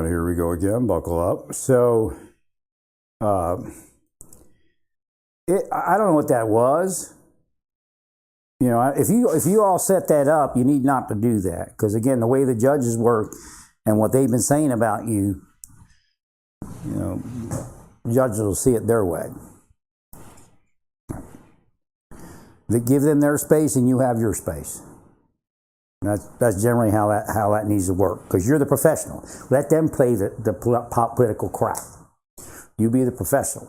right, here we go again. Buckle up. So, I don't know what that was. You know, if you all set that up, you need not to do that, because again, the way the judges work and what they've been saying about you, you know, judges will see it their way. They give them their space, and you have your space. That's generally how that needs to work, because you're the professional. Let them play the political crap. You be the professional.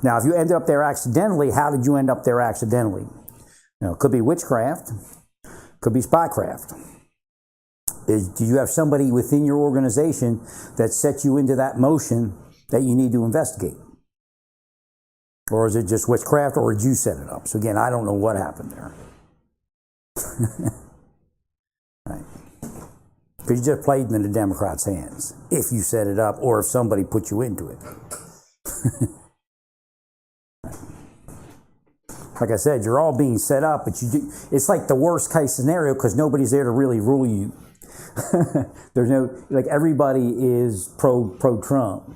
Now, if you ended up there accidentally, how did you end up there accidentally? You know, it could be witchcraft, could be spycraft. Do you have somebody within your organization that sets you into that motion that you need to investigate? Or is it just witchcraft, or did you set it up? So again, I don't know what happened there. Right. Because you just played in the Democrats' hands, if you set it up or if somebody put you into it. Like I said, you're all being set up, but it's like the worst case scenario, because nobody's there to really rule you. There's no, like, everybody is pro-Trump.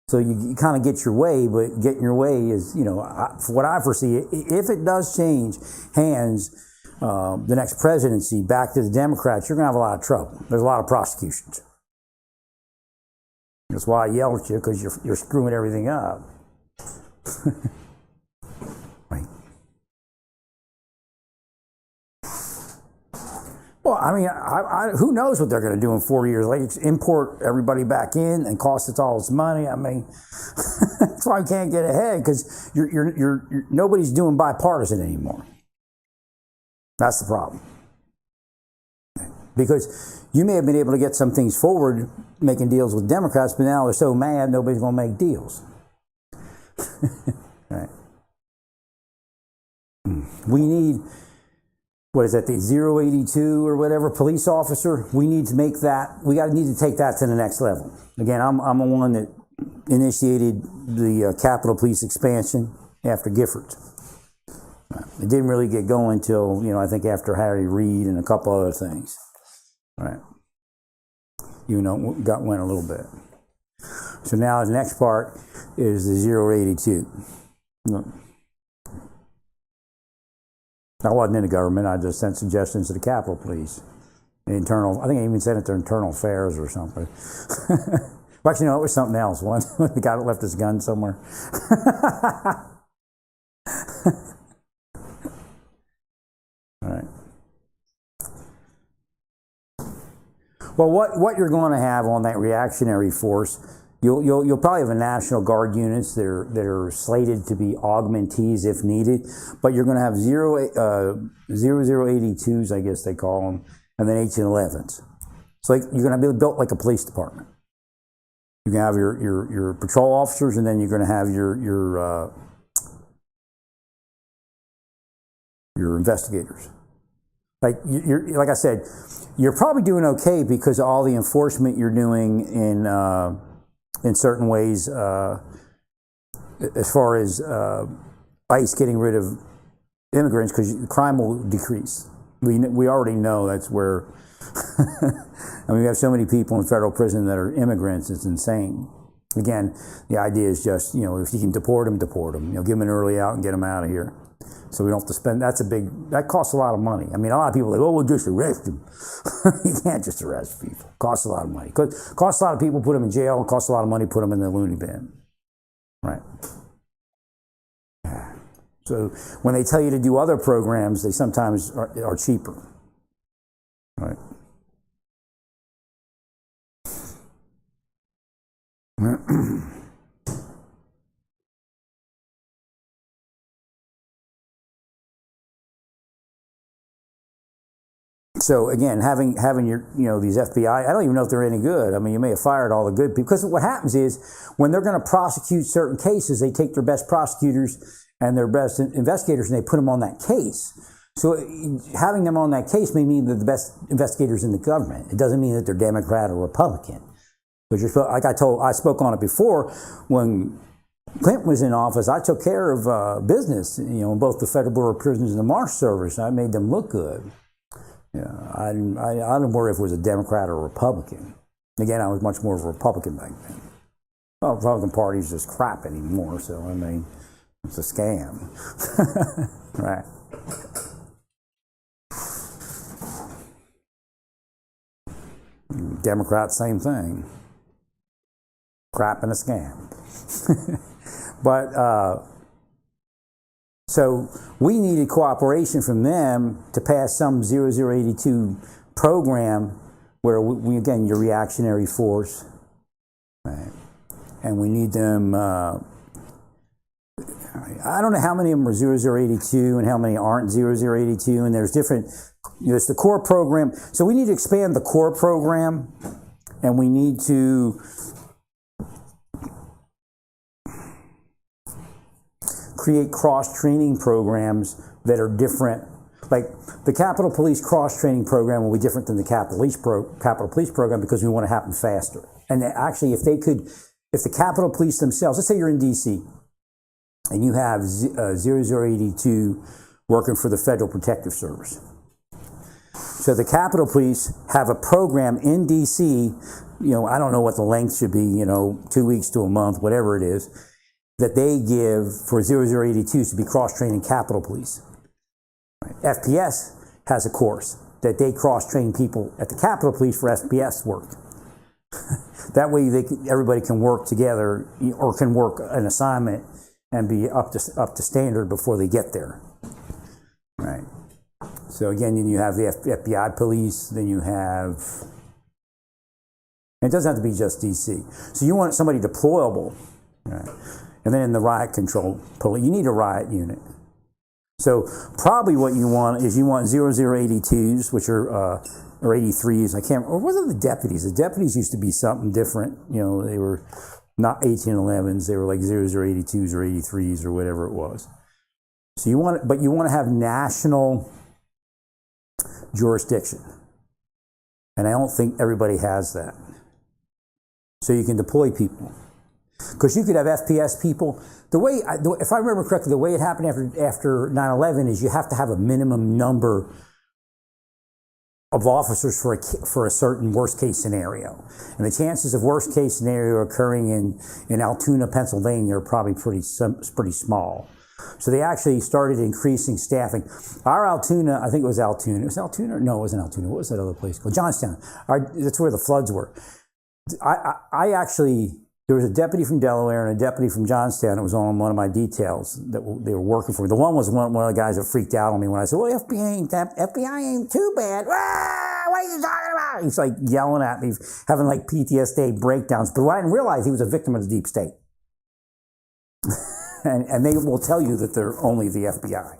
So you kind of get your way, but getting your way is, you know, for what I foresee, if it does change hands, the next presidency back to the Democrats, you're going to have a lot of trouble. There's a lot of prosecutions. That's why I yell at you, because you're screwing everything up. Right. Well, I mean, who knows what they're going to do in 4 years? Like, import everybody back in and cost us all this money. I mean, that's why we can't get ahead, because you're nobody's doing bipartisan anymore. That's the problem. Because you may have been able to get some things forward making deals with Democrats, but now they're so mad nobody's going to make deals. Right. We need, what is that, the 082 or whatever, police officer? We need to make that, need to take that to the next level. Again, I'm the one that initiated the Capitol Police expansion after Giffords. It didn't really get going until, you know, I think after Harry Reid and a couple other things. Right. You know, went a little bit. So now the next part is the 082. I wasn't in the government. I just sent suggestions to the Capitol Police. I think I even sent it to Internal Affairs or something. Well, actually, no, it was something else. One, the guy that left his gun somewhere. All right. Well, what you're going to have on that reactionary force, you'll probably have a National Guard units that are slated to be augmentees if needed, but you're going to have 0082s, I guess they call them, and then 1811s. So you're going to be built like a police department. You're going to have your patrol officers, and then you're going to have your investigators. Like I said, you're probably doing okay because of all the enforcement you're doing in certain ways, as far as ICE getting rid of immigrants, because crime will decrease. We already know that's where. I mean, we have so many people in federal prison that are immigrants; it's insane. Again, the idea is just, you know, if you can deport them, you know, give them an early out and get them out of here. So we don't have to spend, that costs a lot of money. I mean, a lot of people are like, oh, we'll just arrest them. You can't just arrest people. It costs a lot of money. It costs a lot of people, put them in jail. It costs a lot of money, put them in the loony bin. Right. So when they tell you to do other programs, they sometimes are cheaper. Right. So again, having your, you know, these FBI, I don't even know if they're any good. I mean, you may have fired all the good people, because what happens is when they're going to prosecute certain cases, they take their best prosecutors and their best investigators and they put them on that case. So having them on that case may mean they're the best investigators in the government. It doesn't mean that they're Democrat or Republican. Because like I spoke on it before, when Clinton was in office, I took care of business, you know, in both the Federal Bureau of Prisons and the Marshal Service. I made them look good. Yeah, I didn't worry if it was a Democrat or a Republican. Again, I was much more of a Republican back then. Well, the Republican Party's just crap anymore, so I mean, it's a scam. Right. Democrats, same thing. Crap and a scam. But, so we needed cooperation from them to pass some 0082 program where we again, your reactionary force, right? And we need them, I don't know how many of them are 0082 and how many aren't 0082, and there's different, there's the core program. So we need to expand the core program, and we need to create cross-training programs that are different. Like the Capitol Police cross-training program will be different than the Capitol Police program because we want it to happen faster. And actually, if the Capitol Police themselves, let's say you're in DC and you have 0082 working for the Federal Protective Service. So the Capitol Police have a program in DC, I don't know what the length should be, 2 weeks to a month, whatever it is, that they give for 0082s to be cross-training Capitol Police. Right. FPS has a course that they cross-train people at the Capitol Police for FPS work. That way everybody can work together or can work an assignment and be up to standard before they get there. Right. So again, then you have the FBI police, then you have, it doesn't have to be just DC. So you want somebody deployable, right? And then in the riot control police, you need a riot unit. So probably what you want is you want 0082s, which are, or 83s, or what are the deputies? The deputies used to be something different. They were not 1811s, they were like 0082s or 83s or whatever it was. So you want to have national jurisdiction. And I don't think everybody has that. So you can deploy people. Because you could have FPS people. If I remember correctly, the way it happened after 9/11 is you have to have a minimum number of officers for a certain worst case scenario. And the chances of worst case scenario occurring in Altoona, Pennsylvania are probably pretty small. So they actually started increasing staffing. Our Altoona, I think it was Altoona. Was it Altoona? No, it wasn't Altoona. What was that other place called? Johnstown. That's where the floods were. I actually, there was a deputy from Delaware and a deputy from Johnstown that was on one of my details that they were working for me. The one was one of the guys that freaked out on me when I said, well, FBI ain't too bad. Ah, what are you talking about? He's like yelling at me, having like PTSD breakdowns. But I didn't realize he was a victim of the deep state. And they will tell you that they're only the FBI.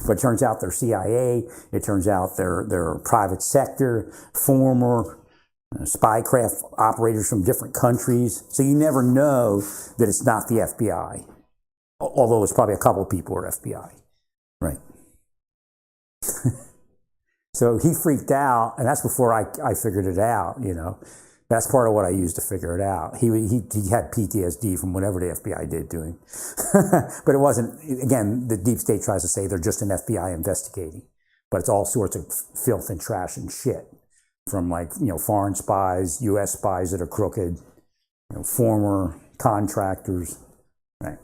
But it turns out they're CIA. It turns out they're private sector, former spycraft operators from different countries. So you never know that it's not the FBI. Although it's probably a couple of people are FBI. Right. So he freaked out, and that's before I figured it out, That's part of what I used to figure it out. He had PTSD from whatever the FBI did to him. But it wasn't, again, the deep state tries to say they're just an FBI investigating. But it's all sorts of filth and trash and shit. From foreign spies, U.S. spies that are crooked, former contractors, right?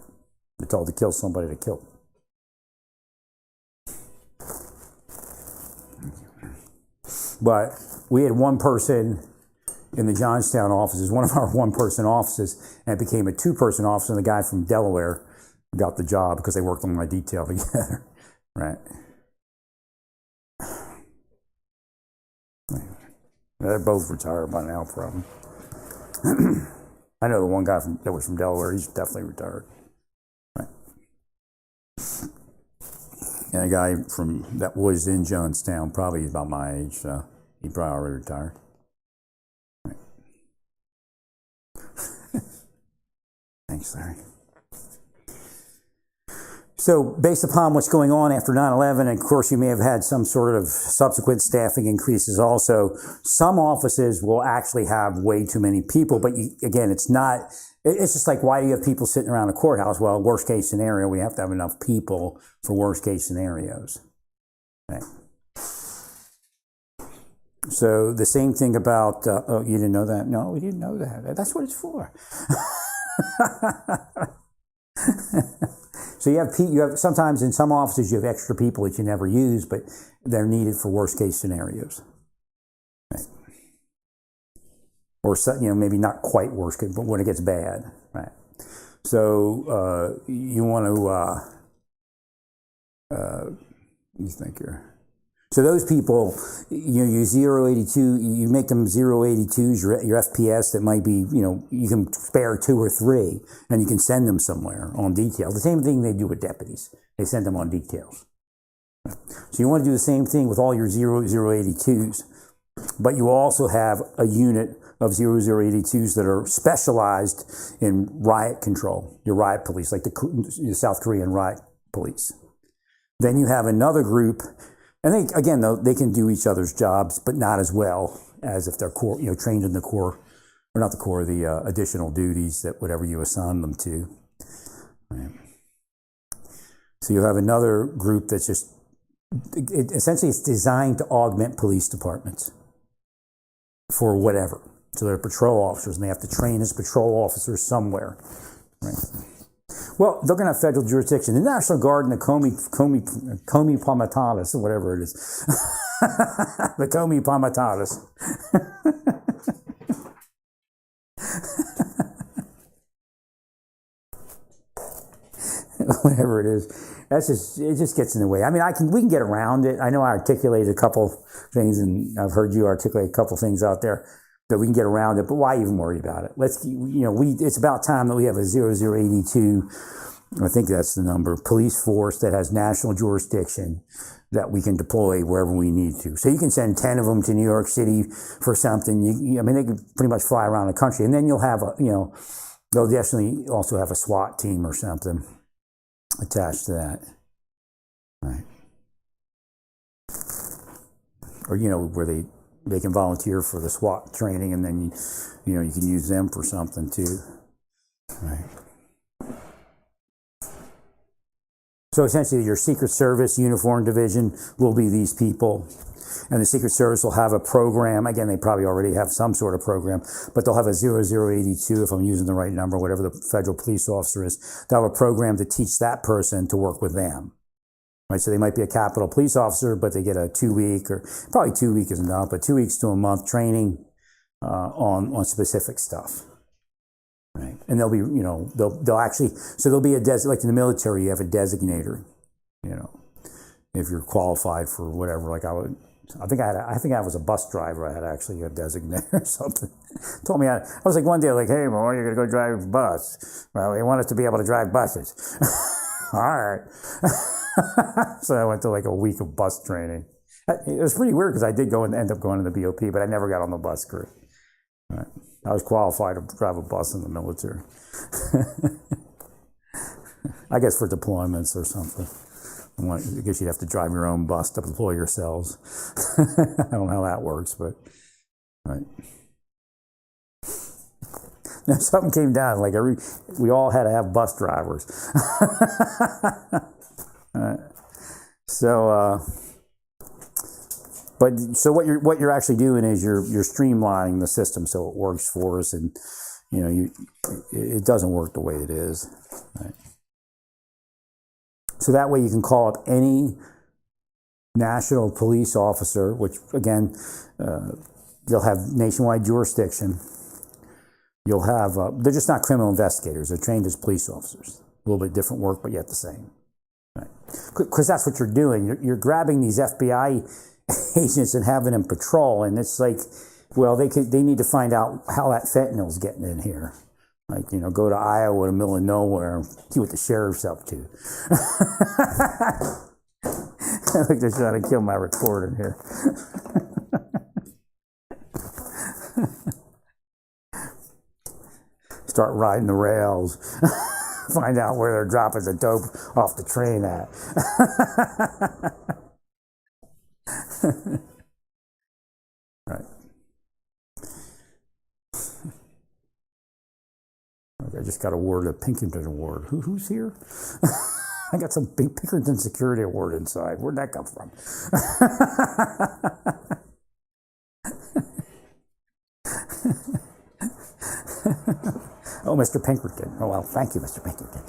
They're told to kill somebody to kill them. But we had one person in the Johnstown offices, one of our one-person offices, and it became a two-person office, and the guy from Delaware got the job because they worked on my detail together, right? They're both retired by now, probably. I know the one guy that was from Delaware, he's definitely retired. Right. And a guy that was in Johnstown, probably about my age, so he probably already retired. Right. Thanks, Larry. So based upon what's going on after 9/11, and of course you may have had some sort of subsequent staffing increases also, some offices will actually have way too many people, but again, it's just like, why do you have people sitting around a courthouse? Well, worst case scenario, we have to have enough people for worst case scenarios. Right. So the same thing about, oh, you didn't know that? No, we didn't know that. That's what it's for. So you have sometimes in some offices you have extra people that you never use, but they're needed for worst case scenarios. Right. Or maybe not quite worst case, but when it gets bad. Right. So you want to let me think here. So those people, you use 082, you make them 082s, your FPS that might be, you can spare 2 or 3, and you can send them somewhere on detail. The same thing they do with deputies. They send them on details. So you want to do the same thing with all your 082s, but you also have a unit of 0082s that are specialized in riot control, your riot police, like the South Korean riot police. Then you have another group. And they can do each other's jobs, but not as well as if they're trained in the core, or not the core, the additional duties that whatever you assign them to. Right. So you have another group that's just, essentially it's designed to augment police departments for whatever. So they're patrol officers, and they have to train as patrol officers somewhere. Right. Well, they're going to have federal jurisdiction. The National Guard and the Commi Pomatatis, or whatever it is. The Commi Pomatatis. Whatever it is. It just gets in the way. I mean, we can get around it. I know I articulated a couple things, and I've heard you articulate a couple things out there that we can get around it, but why even worry about it? It's about time that we have a 0082, I think that's the number, police force that has national jurisdiction that we can deploy wherever we need to. So you can send 10 of them to New York City for something. They can pretty much fly around the country, and then you'll have they'll definitely also have a SWAT team or something attached to that. Right. Or, where they can volunteer for the SWAT training, and then you can use them for something too. Right. So essentially, your Secret Service uniform division will be these people, and the Secret Service will have a program. Again, they probably already have some sort of program, but they'll have a 0082, if I'm using the right number, whatever the federal police officer is. They'll have a program to teach that person to work with them. Right, so they might be a Capitol police officer, but they get a 2-week, or probably 2 weeks is enough, but 2 weeks to a month training on specific stuff. Right, and they'll be, they'll actually, so there'll be like in the military, you have a designator. If you're qualified for whatever. Like I think I was a bus driver. I had actually a designator or something. Told me I was like one day, like, hey, boy, you're gonna go drive a bus. Well, they want us to be able to drive buses. All right. So I went to like a week of bus training. It was pretty weird because I did end up going to the BOP, but I never got on the bus crew. Right. I was qualified to drive a bus in the military. I guess for deployments or something. I guess you'd have to drive your own bus to deploy yourselves. I don't know how that works, but right. Now something came down, like we all had to have bus drivers. So what you're actually doing is you're streamlining the system so it works for us, and it doesn't work the way it is. Right? So that way you can call up any national police officer, which again they'll have nationwide jurisdiction. You'll have they're just not criminal investigators; they're trained as police officers. A little bit different work, but yet the same. Right? Because that's what you're doing. You're grabbing these FBI agents and having them patrol, and it's like, well, they need to find out how that fentanyl's getting in here. Like, go to Iowa, in the middle of nowhere, and see what the sheriff's up to. I think they're trying to kill my recording here. Start riding the rails. Find out where they're dropping the dope off the train at. Right. Okay, I just got awarded a Pinkerton Award. Who's here? I got some big Pinkerton Security Award inside. Where'd that come from? Oh, Mr. Pinkerton. Oh, well, thank you, Mr. Pinkerton.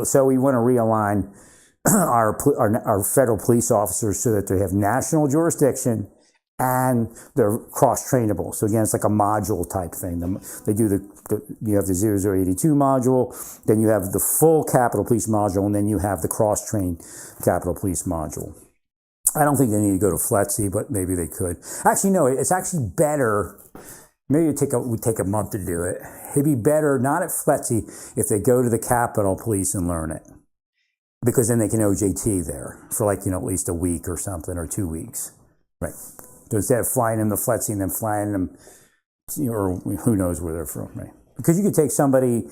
So we want to realign our federal police officers so that they have national jurisdiction and they're cross-trainable. So again, it's like a module type thing. They do you have the 0082 module, then you have the full Capitol Police module, and then you have the cross-trained Capitol Police module. I don't think they need to go to FLETC, but maybe they could. Actually, no, it's actually better. Maybe it would take a month to do it. It'd be better, not at FLETC, if they go to the Capitol Police and learn it. Because then they can OJT there for like, at least a week or something, or 2 weeks. Right. So instead of flying them to FLETC and then flying them, or who knows where they're from, right? Because you could take somebody,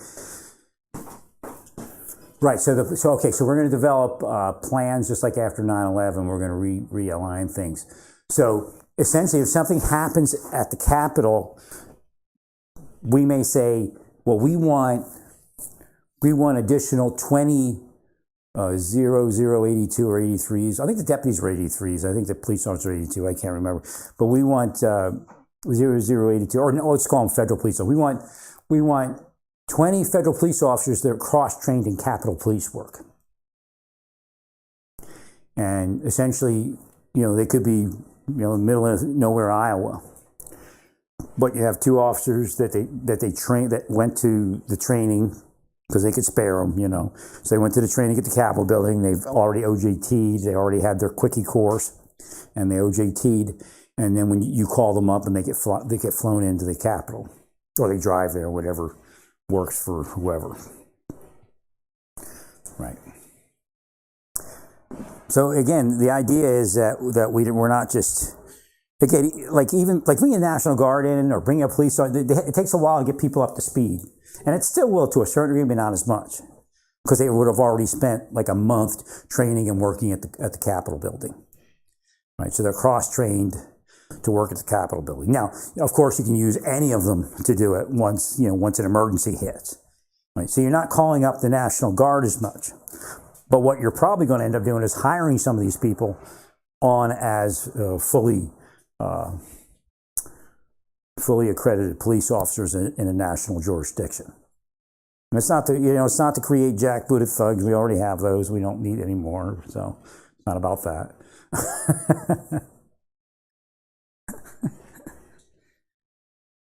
right, so we're going to develop plans just like after 9/11, we're going to realign things. So essentially, if something happens at the Capitol, we may say, well, we want additional 20 0082 or 83s. I think the deputies were 83s. I think the police officers are 82. I can't remember. But we want 0082, or no, let's call them federal police. So we want 20 federal police officers that are cross-trained in Capitol Police work. And essentially, they could be, in the middle of nowhere, Iowa. But you have 2 officers that they train, that went to the training because they could spare them, So they went to the training at the Capitol building. They've already OJT'd. They already had their quickie course, and they OJT'd. And then when you call them up, and they get flown into the Capitol, or they drive there, whatever works for whoever. Right. So again, the idea is that we're not just, again, like bring a National Guard in or bring a police. It takes a while to get people up to speed. And it still will to a certain degree, but not as much, because they would have already spent like a month training and working at the Capitol building, right? So they're cross-trained to work at the Capitol building. Now, of course, you can use any of them to do it once an emergency hits, right? So you're not calling up the National Guard as much, but what you're probably going to end up doing is hiring some of these people on as fully accredited police officers in a national jurisdiction. And it's not to create jackbooted thugs. We already have those. We don't need any more. So it's not about that.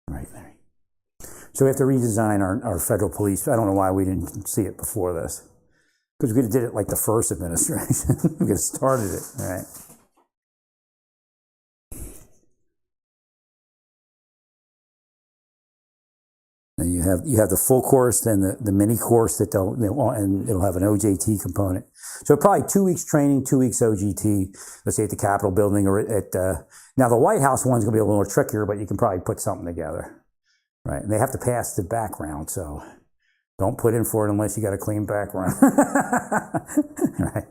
Right there. So we have to redesign our federal police. I don't know why we didn't see it before this. Because we could have did it like the first administration. We could have started it, right? And you have the full course, then the mini course and it'll have an OJT component. So probably 2 weeks training, 2 weeks OJT. Let's say at the Capitol building or at now the White House one's gonna be a little trickier, but you can probably put something together, right? And they have to pass the background, so don't put in for it unless you got a clean background, right?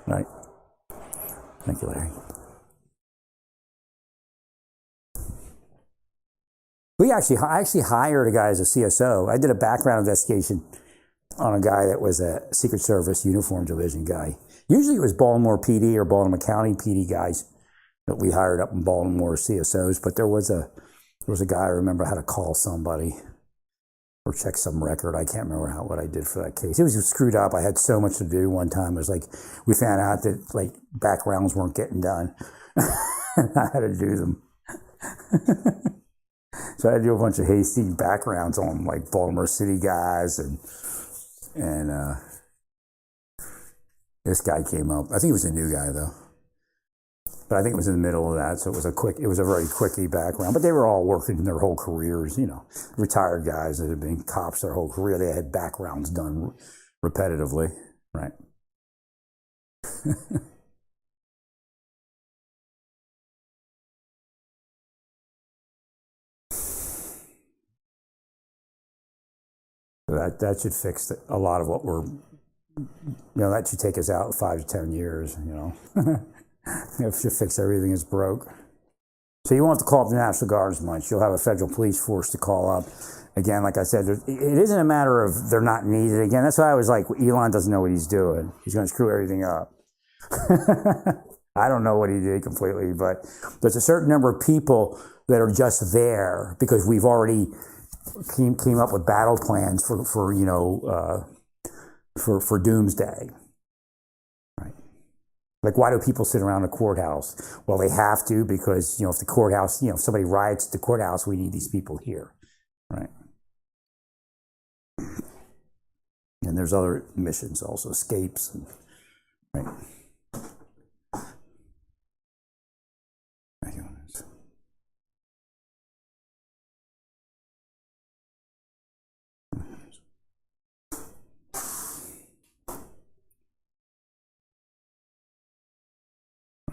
Right. Thank you, Larry. I actually hired a guy as a CSO. I did a background investigation on a guy that was a Secret Service Uniform Division guy. Usually it was Baltimore PD or Baltimore County PD guys that we hired up in Baltimore CSOs, but there was a guy, I remember how to call somebody or check some record. I can't remember what I did for that case. It was screwed up. I had so much to do one time. It was like, we found out that like backgrounds weren't getting done. And I had to do them. So I had to do a bunch of hasty backgrounds on like Baltimore City guys and this guy came up. I think he was a new guy though. But I think it was in the middle of that, so it was a very quickie background. But they were all working their whole careers, retired guys that had been cops their whole career. They had backgrounds done repetitively, right? That should fix a lot of what that should take us out 5 to 10 years, It should fix everything that's broke. So you won't have to call up the National Guard as much. You'll have a federal police force to call up. Again, like I said, it isn't a matter of they're not needed. Again, that's why I was like, Elon doesn't know what he's doing. He's going to screw everything up. I don't know what he did completely, but there's a certain number of people that are just there because we've already came up with battle plans for doomsday. Right? Like, why do people sit around the courthouse? Well, they have to because, if the courthouse, if somebody riots at the courthouse, we need these people here. Right? And there's other missions also, escapes. Right?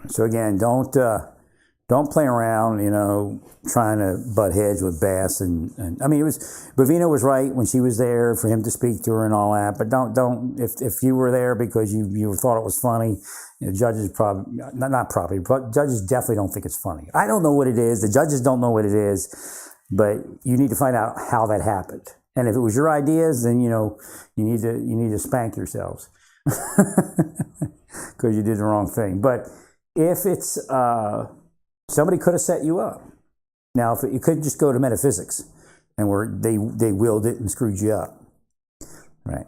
So again, don't play around, trying to butt heads with Bass and I mean, Bavina was right when she was there for him to speak to her and all that. But don't if you were there because you thought it was funny, judges probably but judges definitely don't think it's funny. I don't know what it is. The judges don't know what it is, but you need to find out how that happened. And if it was your ideas, then you need to spank yourselves because you did the wrong thing. But if it's somebody could have set you up. Now, if you could just go to metaphysics, and where they willed it and screwed you up, right?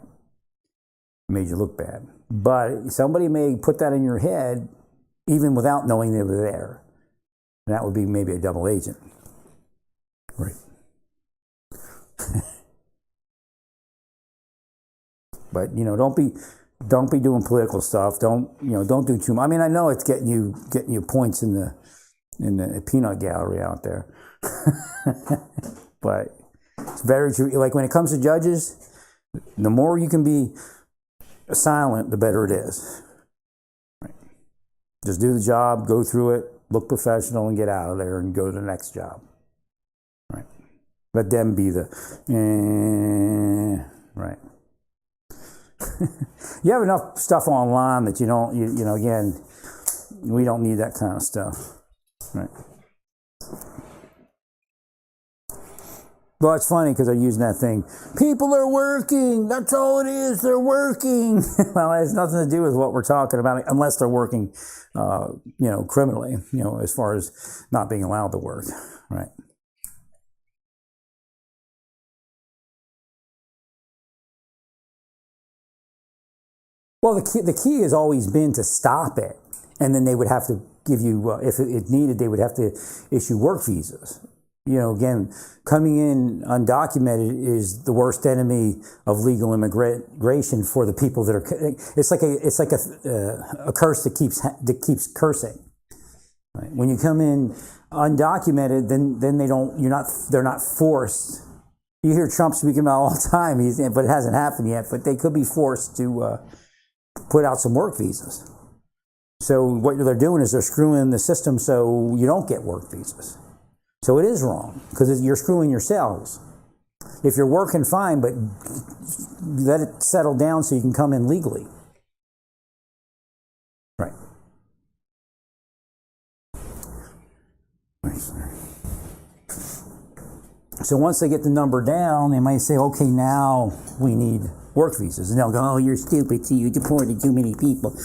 Made you look bad. But somebody may put that in your head, even without knowing they were there, and that would be maybe a double agent, right? But don't be doing political stuff. Don't do too much. I mean, I know it's getting you points in the peanut gallery out there. But it's very true. Like when it comes to judges, the more you can be silent, the better it is. Right. Just do the job, go through it, look professional, and get out of there and go to the next job. Right. Let them be the right. You have enough stuff online that again, we don't need that kind of stuff. Right. Well, it's funny because they're using that thing. People are working. That's all it is. They're working. Well, it has nothing to do with what we're talking about, unless they're working, criminally, as far as not being allowed to work. Right. Well, the key has always been to stop it, and then they would have to give you, if it needed, they would have to issue work visas. Again, coming in undocumented is the worst enemy of legal immigration for the people that are. It's like a curse that keeps cursing. Right? When you come in undocumented, then they're not forced. You hear Trump speaking about all the time, but it hasn't happened yet. But they could be forced to put out some work visas. So what they're doing is they're screwing the system so you don't get work visas. So it is wrong because you're screwing yourselves. If you're working fine, but let it settle down so you can come in legally. Right. So once they get the number down, they might say, okay, now we need work visas. And they'll go, oh, you're stupid, so you deported too many people.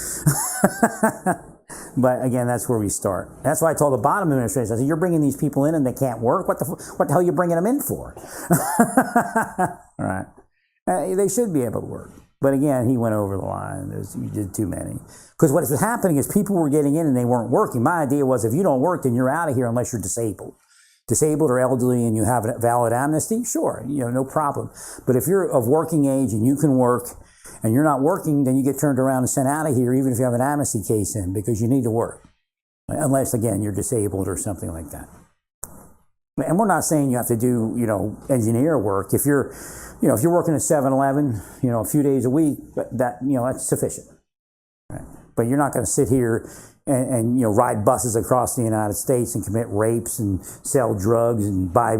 But again, that's where we start. That's why I told the bottom administration, I said, you're bringing these people in and they can't work? What the hell are you bringing them in for? All right. They should be able to work. But again, he went over the line. You did too many. Because what was happening is people were getting in and they weren't working. My idea was if you don't work, then you're out of here unless you're disabled. Disabled or elderly and you have a valid amnesty, sure, no problem. But if you're of working age and you can work and you're not working, then you get turned around and sent out of here even if you have an amnesty case in because you need to work. Unless, again, you're disabled or something like that. And we're not saying you have to do, engineer work. If you're working at 7-Eleven, a few days a week, that's sufficient. Right? But you're not going to sit here and ride buses across the United States and commit rapes and sell drugs and buy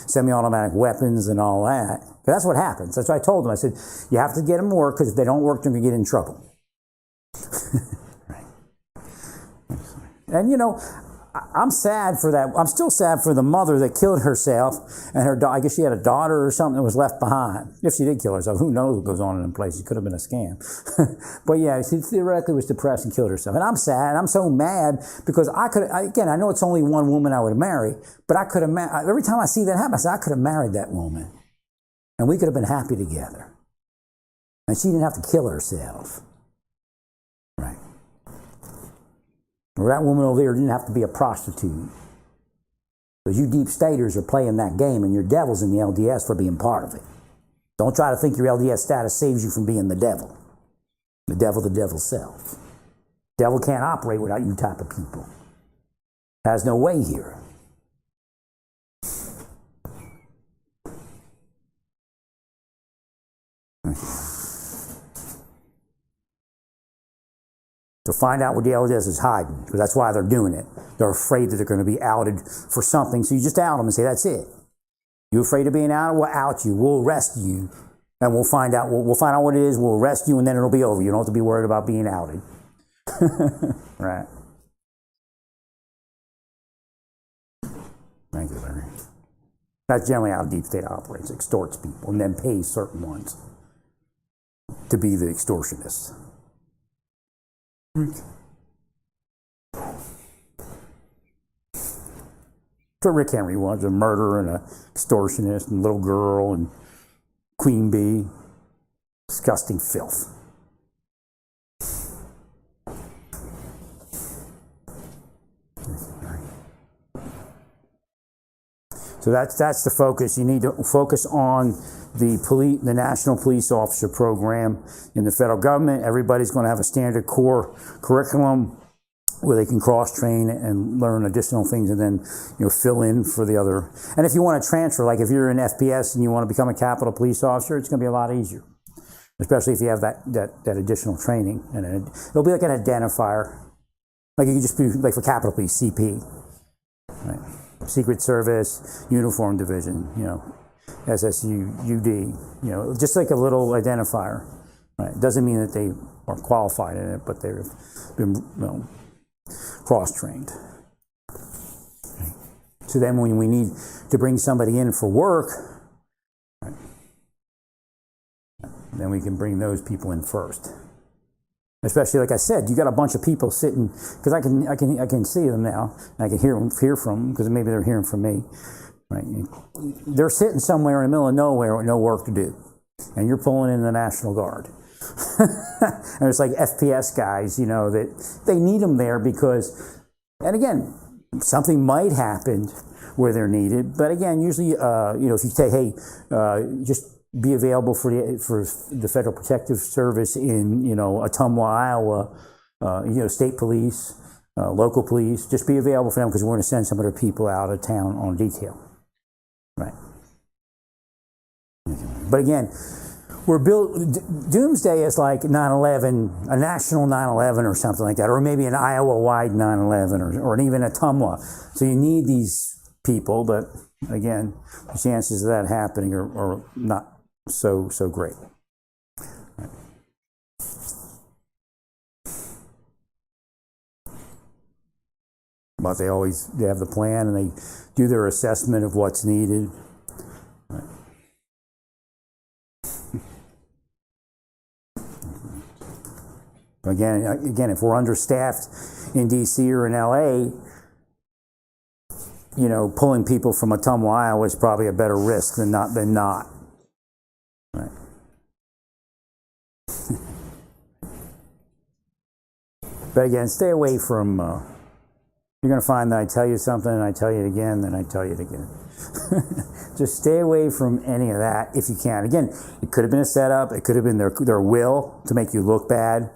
semi-automatic weapons and all that. But that's what happens. That's what I told them. I said, you have to get them to work because if they don't work, they're going to get in trouble. Right. And I'm sad for that. I'm still sad for the mother that killed herself, and her. I guess she had a daughter or something that was left behind. If she did kill herself, who knows what goes on in them places? It could have been a scam. But yeah, she theoretically was depressed and killed herself. And I'm sad. I'm so mad because again, I know it's only one woman I would marry, but I could have. Every time I see that happen, I say I could have married that woman, and we could have been happy together. And she didn't have to kill herself. Right. Or that woman over there didn't have to be a prostitute. Because you deep staters are playing that game and you're devils in the LDS for being part of it. Don't try to think your LDS status saves you from being the devil. The devil's self. Devil can't operate without you type of people. Has no way here. To find out what the LDS is hiding, because that's why they're doing it. They're afraid that they're going to be outed for something, so you just out them and say, that's it. You afraid of being outed? We'll out you. We'll arrest you, and we'll find out. We'll find out what it is. We'll arrest you, and then it'll be over. You don't have to be worried about being outed. Right. Thank you, Larry. That's generally how deep state operates. It extorts people, and then pays certain ones to be the extortionists. So Rick Henry was a murderer and an extortionist and little girl and queen bee. Disgusting filth. So that's the focus. You need to focus on the National Police Officer Program in the federal government. Everybody's going to have a standard core curriculum where they can cross-train and learn additional things and then fill in for the other. And if you want to transfer, like if you're in FPS and you want to become a Capitol Police Officer, it's going to be a lot easier, especially if you have that additional training. And it'll be like an identifier. Like you can just be like for Capitol Police, CP. Right? Secret Service, Uniform Division, SSU, UD, just like a little identifier. Right? It doesn't mean that they are qualified in it, but they've been cross-trained. Okay. So then when we need to bring somebody in for work, right, then we can bring those people in first. Especially, like I said, you got a bunch of people sitting, because I can see them now, and I can hear from them, because maybe they're hearing from me. Right? They're sitting somewhere in the middle of nowhere with no work to do, and you're pulling in the National Guard. And it's like FPS guys, that they need them there because, and again, something might happen where they're needed, but again, usually, if you say, hey, just be available for the Federal Protective Service in, Ottumwa, Iowa, state police, local police. Just be available for them because we're going to send some of their people out of town on detail. Right. But again, Doomsday is like 9/11, a national 9/11 or something like that, or maybe an Iowa-wide 9/11 or even Ottumwa. So you need these people, but again, the chances of that happening are not so great. Right. But they have the plan and they do their assessment of what's needed. Right. Again, if we're understaffed in DC or in LA, pulling people from Ottumwa, Iowa is probably a better risk than not. Right. But again, stay away from, you're going to find that I tell you something and I tell you it again, then I tell you it again. Just stay away from any of that if you can. Again, it could have been a setup. It could have been their will to make you look bad,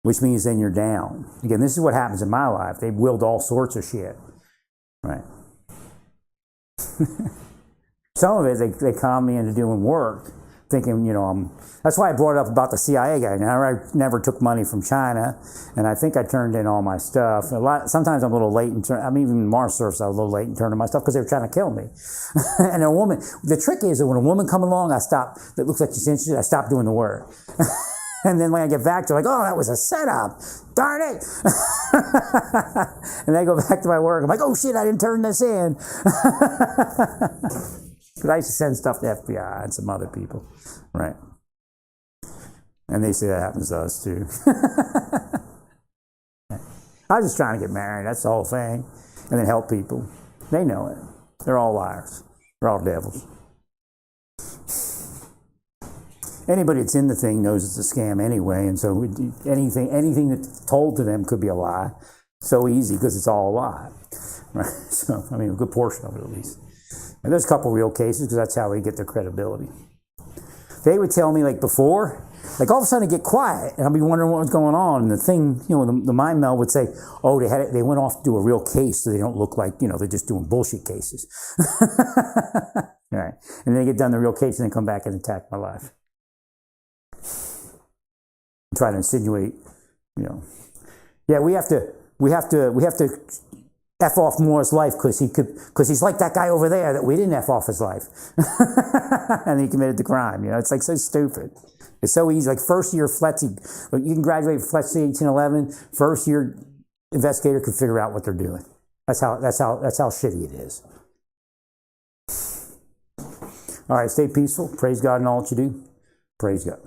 which means then you're down. Again, this is what happens in my life. They've willed all sorts of shit. Right. Some of it, they con me into doing work, thinking, that's why I brought it up about the CIA guy. Now, I never took money from China, and I think I turned in all my stuff. Sometimes I'm a little late, even Mars Surfs, I was a little late in turning my stuff because they were trying to kill me. And a woman, the trick is that when a woman comes along, that looks like she's interested, I stop doing the work. And then when I get back, they're like, oh, that was a setup. Darn it. And then I go back to my work. I'm like, oh, shit, I didn't turn this in. Because I used to send stuff to FBI and some other people. Right. And they say that happens to us, too. I was just trying to get married. That's the whole thing. And then help people. They know it. They're all liars. They're all devils. Anybody that's in the thing knows it's a scam anyway, and so anything that's told to them could be a lie. So easy because it's all a lie, right? So I mean, a good portion of it at least. And there's a couple real cases because that's how they get their credibility. They would tell me like before, like all of a sudden it'd get quiet, and I'd be wondering what was going on. And the thing, the mind meld would say, "Oh, they went off to do a real case, so they don't look like they're just doing bullshit cases." All right, and then they get done the real case, and then come back and attack my life. Try to insinuate, yeah, we have to F off Moore's life because he's like that guy over there that we didn't F off his life. And he committed the crime, it's like so stupid. It's so easy. Like first year FLETC, you can graduate from FLETC 1811, first year investigator can figure out what they're doing. That's how shitty it is. All right, stay peaceful. Praise God in all that you do. Praise God.